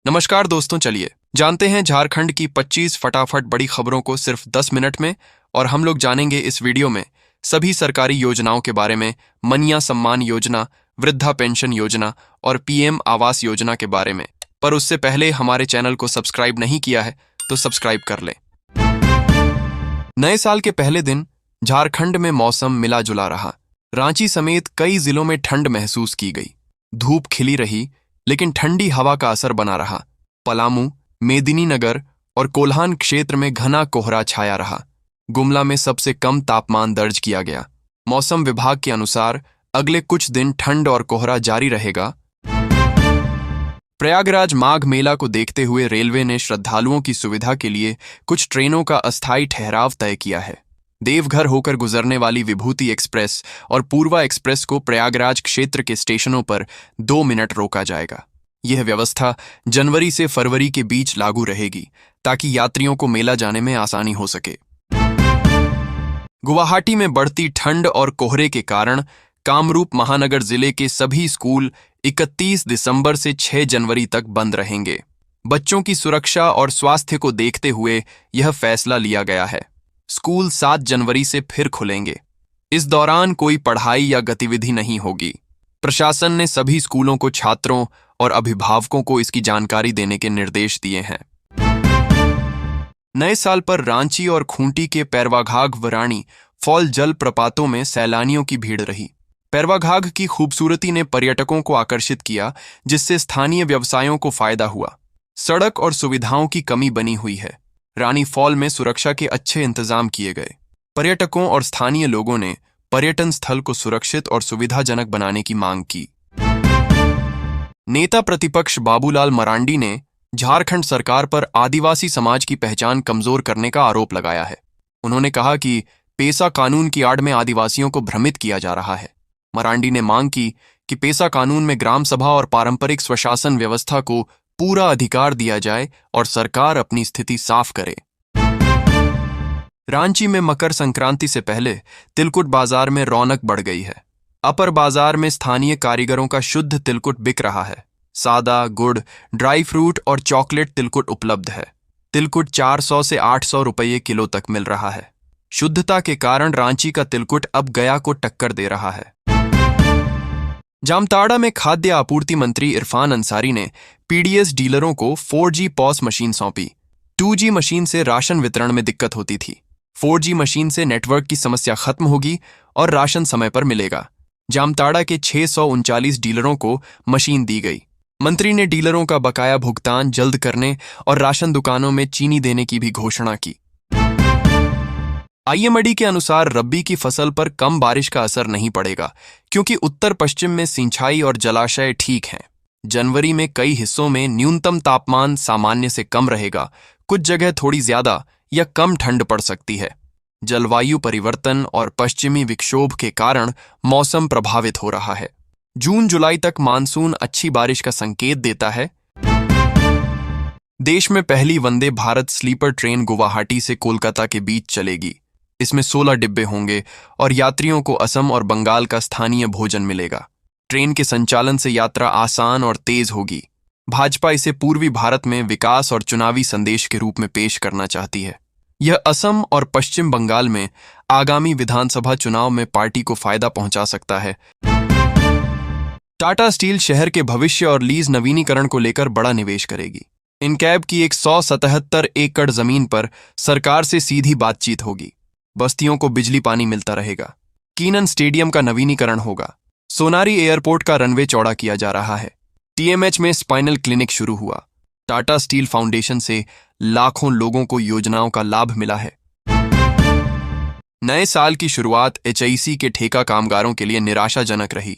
नमस्कार दोस्तों, चलिए जानते हैं झारखंड की 25 फटाफट बड़ी खबरों को सिर्फ 10 मिनट में। और हम लोग जानेंगे इस वीडियो में सभी सरकारी योजनाओं के बारे में, मनिया सम्मान योजना, वृद्धा पेंशन योजना और पीएम आवास योजना के बारे में। पर उससे पहले हमारे चैनल को सब्सक्राइब नहीं किया है तो सब्सक्राइब कर लें। नए साल के पहले दिन झारखंड में मौसम मिला जुला रहा। रांची समेत कई जिलों में ठंड महसूस की गई। धूप खिली रही लेकिन ठंडी हवा का असर बना रहा। पलामू, मेदिनीनगर और कोल्हान क्षेत्र में घना कोहरा छाया रहा। गुमला में सबसे कम तापमान दर्ज किया गया। मौसम विभाग के अनुसार अगले कुछ दिन ठंड और कोहरा जारी रहेगा। प्रयागराज माघ मेला को देखते हुए रेलवे ने श्रद्धालुओं की सुविधा के लिए कुछ ट्रेनों का अस्थायी ठहराव तय किया है। देवघर होकर गुजरने वाली विभूति एक्सप्रेस और पूर्वा एक्सप्रेस को प्रयागराज क्षेत्र के स्टेशनों पर 2 मिनट रोका जाएगा। यह व्यवस्था जनवरी से फरवरी के बीच लागू रहेगी ताकि यात्रियों को मेला जाने में आसानी हो सके। गुवाहाटी में बढ़ती ठंड और कोहरे के कारण कामरूप महानगर जिले के सभी स्कूल 31 दिसंबर से 6 जनवरी तक बंद रहेंगे। बच्चों की सुरक्षा और स्वास्थ्य को देखते हुए यह फैसला लिया गया है। स्कूल 7 जनवरी से फिर खुलेंगे। इस दौरान कोई पढ़ाई या गतिविधि नहीं होगी। प्रशासन ने सभी स्कूलों को छात्रों और अभिभावकों को इसकी जानकारी देने के निर्देश दिए हैं। नए साल पर रांची और खूंटी के पैरवाघाघ वराणी फॉल जल प्रपातों में सैलानियों की भीड़ रही। पैरवाघाघ की खूबसूरती ने पर्यटकों को आकर्षित किया, जिससे स्थानीय व्यवसायों को फायदा हुआ। सड़क और सुविधाओं की कमी बनी हुई है। रानी फॉल में सुरक्षा के अच्छे इंतजाम किए गए। पर्यटकों और स्थानीय लोगों ने पर्यटन स्थल को सुरक्षित और सुविधाजनक बनाने की मांग की। नेता प्रतिपक्ष बाबूलाल मरांडी ने झारखंड सरकार पर आदिवासी समाज की पहचान कमजोर करने का आरोप लगाया है। उन्होंने कहा कि पेसा कानून की आड़ में आदिवासियों को भ्रमित किया जा रहा है। मरांडी ने मांग की कि पेसा कानून में ग्राम सभा और पारंपरिक स्वशासन व्यवस्था को पूरा अधिकार दिया जाए और सरकार अपनी स्थिति साफ करे। रांची में मकर संक्रांति से पहले तिलकुट बाजार में रौनक बढ़ गई है। अपर बाजार में स्थानीय कारीगरों का शुद्ध तिलकुट बिक रहा है। सादा, गुड़, ड्राई फ्रूट और चॉकलेट तिलकुट उपलब्ध है। तिलकुट 400 से 800 रुपये किलो तक मिल रहा है। शुद्धता के कारण रांची का तिलकुट अब गया को टक्कर दे रहा है। जामताड़ा में खाद्य आपूर्ति मंत्री इरफान अंसारी ने पीडीएस डीलरों को 4G पॉस मशीन सौंपी। 2G मशीन से राशन वितरण में दिक्कत होती थी। 4G मशीन से नेटवर्क की समस्या खत्म होगी और राशन समय पर मिलेगा। जामताड़ा के 639 डीलरों को मशीन दी गई। मंत्री ने डीलरों का बकाया भुगतान जल्द करने और राशन दुकानों में चीनी देने की भी घोषणा की। आईएमडी के अनुसार रब्बी की फसल पर कम बारिश का असर नहीं पड़ेगा, क्योंकि उत्तर पश्चिम में सिंचाई और जलाशय ठीक हैं। जनवरी में कई हिस्सों में न्यूनतम तापमान सामान्य से कम रहेगा। कुछ जगह थोड़ी ज्यादा या कम ठंड पड़ सकती है। जलवायु परिवर्तन और पश्चिमी विक्षोभ के कारण मौसम प्रभावित हो रहा है। जून जुलाई तक मानसून अच्छी बारिश का संकेत देता है। देश में पहली वंदे भारत स्लीपर ट्रेन गुवाहाटी से कोलकाता के बीच चलेगी। इसमें 16 डिब्बे होंगे और यात्रियों को असम और बंगाल का स्थानीय भोजन मिलेगा। ट्रेन के संचालन से यात्रा आसान और तेज होगी। भाजपा इसे पूर्वी भारत में विकास और चुनावी संदेश के रूप में पेश करना चाहती है। यह असम और पश्चिम बंगाल में आगामी विधानसभा चुनाव में पार्टी को फायदा पहुंचा सकता है। टाटा स्टील शहर के भविष्य और लीज नवीनीकरण को लेकर बड़ा निवेश करेगी। इनकैब की 177 एकड़ जमीन पर सरकार से सीधी बातचीत होगी। बस्तियों को बिजली पानी मिलता रहेगा। कीनन स्टेडियम का नवीनीकरण होगा। सोनारी एयरपोर्ट का रनवे चौड़ा किया जा रहा है। टीएमएच में स्पाइनल क्लिनिक शुरू हुआ। टाटा स्टील फाउंडेशन से लाखों लोगों को योजनाओं का लाभ मिला है। नए साल की शुरुआत एचआईसी के ठेका कामगारों के लिए निराशाजनक रही।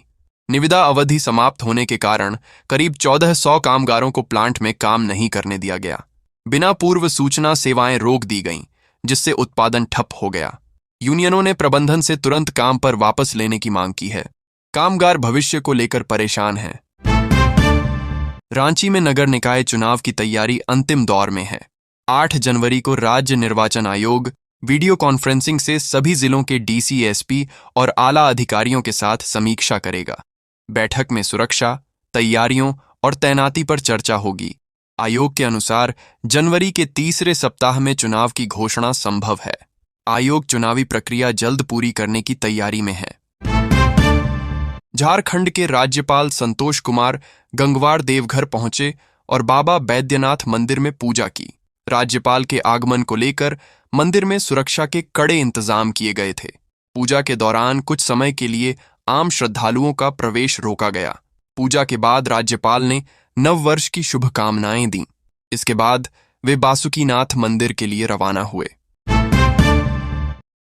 निविदा अवधि समाप्त होने के कारण करीब 1400 कामगारों को प्लांट में काम नहीं करने दिया गया। बिना पूर्व सूचना सेवाएं रोक दी गईं, जिससे उत्पादन ठप हो गया। यूनियनों ने प्रबंधन से तुरंत काम पर वापस लेने की मांग की है। कामगार भविष्य को लेकर परेशान हैं। रांची में नगर निकाय चुनाव की तैयारी अंतिम दौर में है। 8 जनवरी को राज्य निर्वाचन आयोग वीडियो कॉन्फ्रेंसिंग से सभी जिलों के डीसी, एसपी और आला अधिकारियों के साथ समीक्षा करेगा। बैठक में सुरक्षा, तैयारियों और तैनाती पर चर्चा होगी। आयोग के अनुसार जनवरी के तीसरे सप्ताह में चुनाव की घोषणा संभव है। आयोग चुनावी प्रक्रिया जल्द पूरी करने की तैयारी में है। झारखंड के राज्यपाल संतोष कुमार गंगवार देवघर पहुंचे और बाबा बैद्यनाथ मंदिर में पूजा की। राज्यपाल के आगमन को लेकर मंदिर में सुरक्षा के कड़े इंतजाम किए गए थे। पूजा के दौरान कुछ समय के लिए आम श्रद्धालुओं का प्रवेश रोका गया। पूजा के बाद राज्यपाल ने नववर्ष की शुभकामनाएं दी। इसके बाद वे बासुकीनाथ मंदिर के लिए रवाना हुए।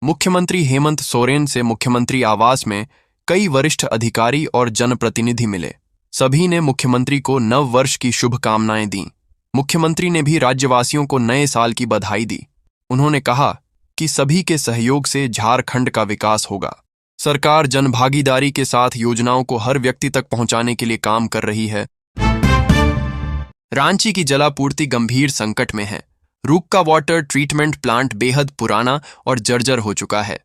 मुख्यमंत्री हेमंत सोरेन से मुख्यमंत्री आवास में कई वरिष्ठ अधिकारी और जनप्रतिनिधि मिले। सभी ने मुख्यमंत्री को नव वर्ष की शुभकामनाएं दी। मुख्यमंत्री ने भी राज्यवासियों को नए साल की बधाई दी। उन्होंने कहा कि सभी के सहयोग से झारखंड का विकास होगा। सरकार जनभागीदारी के साथ योजनाओं को हर व्यक्ति तक पहुंचाने के लिए काम कर रही है। रांची की जलापूर्ति गंभीर संकट में है। रूक्का वाटर ट्रीटमेंट प्लांट बेहद पुराना और जर्जर हो चुका है।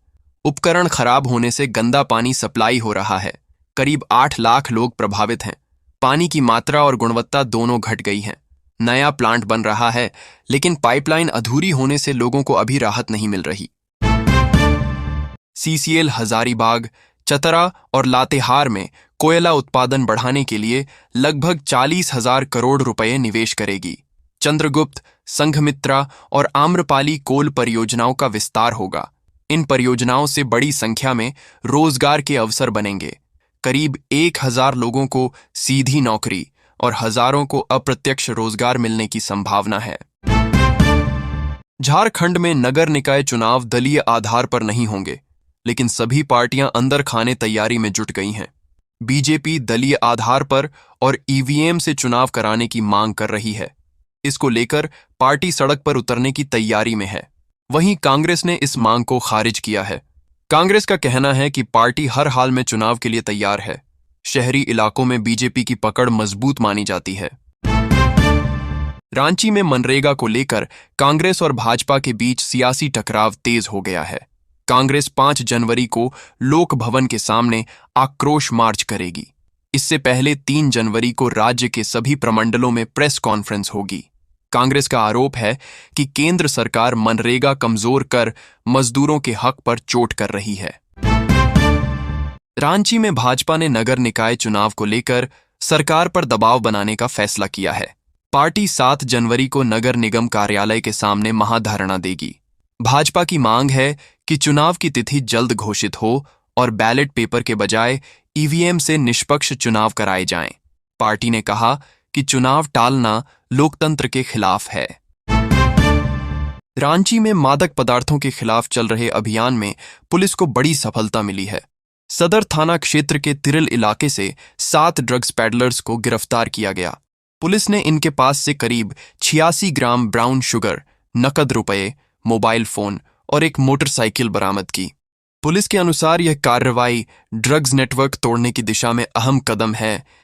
उपकरण खराब होने से गंदा पानी सप्लाई हो रहा है। करीब 8 लाख लोग प्रभावित हैं। पानी की मात्रा और गुणवत्ता दोनों घट गई हैं। नया प्लांट बन रहा है, लेकिन पाइपलाइन अधूरी होने से लोगों को अभी राहत नहीं मिल रही। सीसीएल हजारीबाग, चतरा और लातेहार में कोयला उत्पादन बढ़ाने के लिए लगभग 40,000 करोड़ रुपए निवेश करेगी। चंद्रगुप्त, संघमित्रा और आम्रपाली कोल परियोजनाओं का विस्तार होगा। इन परियोजनाओं से बड़ी संख्या में रोजगार के अवसर बनेंगे। करीब 1,000 लोगों को सीधी नौकरी और हजारों को अप्रत्यक्ष रोजगार मिलने की संभावना है। झारखंड में नगर निकाय चुनाव दलीय आधार पर नहीं होंगे, लेकिन सभी पार्टियां अंदर खाने तैयारी में जुट गई हैं। बीजेपी दलीय आधार पर और ईवीएम से चुनाव कराने की मांग कर रही है। इसको लेकर पार्टी सड़क पर उतरने की तैयारी में है। वहीं कांग्रेस ने इस मांग को खारिज किया है। कांग्रेस का कहना है कि पार्टी हर हाल में चुनाव के लिए तैयार है। शहरी इलाकों में बीजेपी की पकड़ मजबूत मानी जाती है। रांची में मनरेगा को लेकर कांग्रेस और भाजपा के बीच सियासी टकराव तेज हो गया है। कांग्रेस 5 जनवरी को लोक भवन के सामने आक्रोश मार्च करेगी। इससे पहले 3 जनवरी को राज्य के सभी प्रमंडलों में प्रेस कॉन्फ्रेंस होगी। कांग्रेस का आरोप है कि केंद्र सरकार मनरेगा कमजोर कर मजदूरों के हक पर चोट कर रही है। रांची में भाजपा ने नगर निकाय चुनाव को लेकर सरकार पर दबाव बनाने का फैसला किया है। पार्टी 7 जनवरी को नगर निगम कार्यालय के सामने महाधरना देगी। भाजपा की मांग है कि चुनाव की तिथि जल्द घोषित हो और बैलेट पेपर के बजाय ईवीएम से निष्पक्ष चुनाव कराए जाएं। पार्टी ने कहा कि चुनाव टालना लोकतंत्र के खिलाफ है। रांची में मादक पदार्थों के खिलाफ चल रहे अभियान में पुलिस को बड़ी सफलता मिली है। सदर थाना क्षेत्र के तिरल इलाके से 7 ड्रग्स पैडलर्स को गिरफ्तार किया गया। पुलिस ने इनके पास से करीब 86 ग्राम ब्राउन शुगर, नकद रुपए, मोबाइल फोन और एक मोटरसाइकिल बरामद की। पुलिस के अनुसार यह कार्रवाई ड्रग्स नेटवर्क तोड़ने की दिशा में अहम कदम है,